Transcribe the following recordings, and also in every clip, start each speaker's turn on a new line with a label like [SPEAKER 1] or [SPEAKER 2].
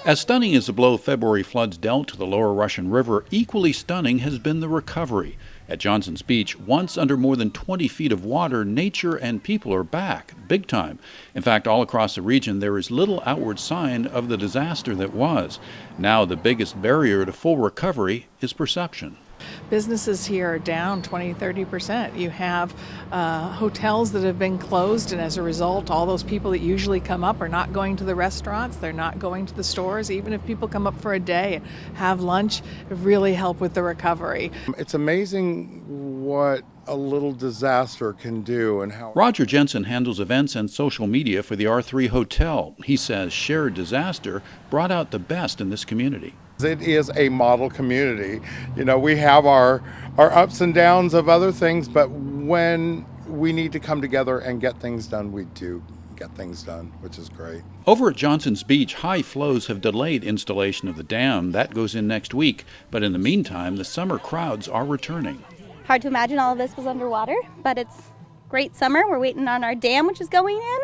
[SPEAKER 1] As stunning as the blow February floods dealt to the lower Russian River, equally stunning has been the recovery. At Johnson's Beach, once under more than 20 feet of water, nature and people are back, big time. In fact, all across the region, there is little outward sign of the disaster that was. Now, the biggest barrier to full recovery is perception.
[SPEAKER 2] Businesses here are down 20-30%. You have hotels that have been closed, and as a result, all those people that usually come up are not going to the restaurants, they're not going to the stores. Even if people come up for a day and have lunch, it really help with the recovery.
[SPEAKER 3] It's amazing what a little disaster can do and how.
[SPEAKER 1] Roger Jensen handles events and social media for the R3 Hotel. He says shared disaster brought out the best in this community.
[SPEAKER 3] It is a model community. You know, we have our ups and downs of other things, but when we need to come together and get things done, we do get things done, which is great.
[SPEAKER 1] Over at Johnson's Beach, high flows have delayed installation of the dam. That goes in next week. But in the meantime, the summer crowds are returning.
[SPEAKER 4] Hard to imagine all of this was underwater, but it's great summer. We're waiting on our dam, which is going in.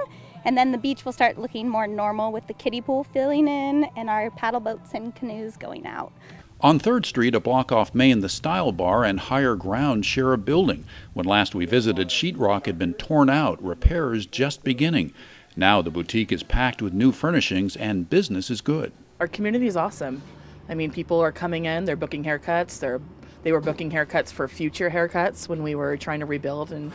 [SPEAKER 4] And then the beach will start looking more normal with the kiddie pool filling in and our paddle boats and canoes going out.
[SPEAKER 1] On 3rd Street, a block off Main, the Style Bar and Higher Ground share a building. When last we visited, sheetrock had been torn out, repairs just beginning. Now the boutique is packed with new furnishings and business is good.
[SPEAKER 5] Our community is awesome. I mean, people are coming in, they're booking haircuts, they were booking haircuts for future haircuts when we were trying to rebuild and,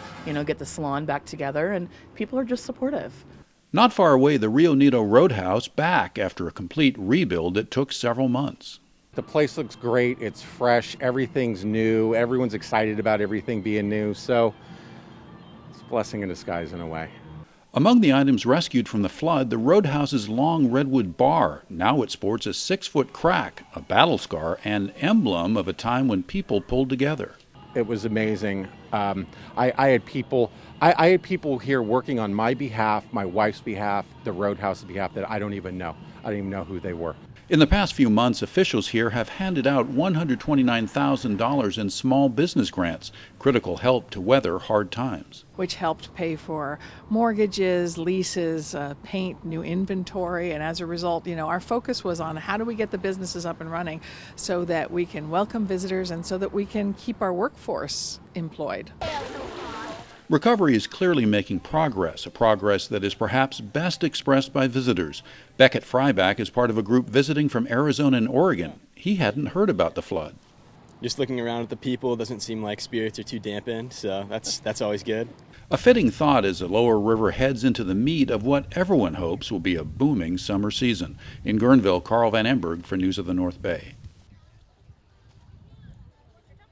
[SPEAKER 5] get the salon back together, and people are just supportive.
[SPEAKER 1] Not far away, the Rio Neto Roadhouse back after a complete rebuild that took several months.
[SPEAKER 6] The place looks great, it's fresh, everything's new, everyone's excited about everything being new, so it's a blessing in disguise in a way.
[SPEAKER 1] Among the items rescued from the flood, the Roadhouse's long redwood bar. Now it sports a 6-foot crack, a battle scar, and emblem of a time when people pulled together.
[SPEAKER 6] It was amazing. I had people here working on my behalf, my wife's behalf, the Roadhouse's behalf that I don't even know. I don't even know who they were.
[SPEAKER 1] In the past few months, officials here have handed out $129,000 in small business grants, critical help to weather hard times.
[SPEAKER 2] Which helped pay for mortgages, leases, paint, new inventory, and as a result, our focus was on how do we get the businesses up and running so that we can welcome visitors and so that we can keep our workforce employed.
[SPEAKER 1] Recovery is clearly making progress, a progress that is perhaps best expressed by visitors. Beckett Fryback is part of a group visiting from Arizona and Oregon. He hadn't heard about the flood.
[SPEAKER 7] Just looking around at the people, it doesn't seem like spirits are too dampened, so that's always good.
[SPEAKER 1] A fitting thought as the lower river heads into the meat of what everyone hopes will be a booming summer season. In Guerneville, Carl Van Emberg for News of the North Bay.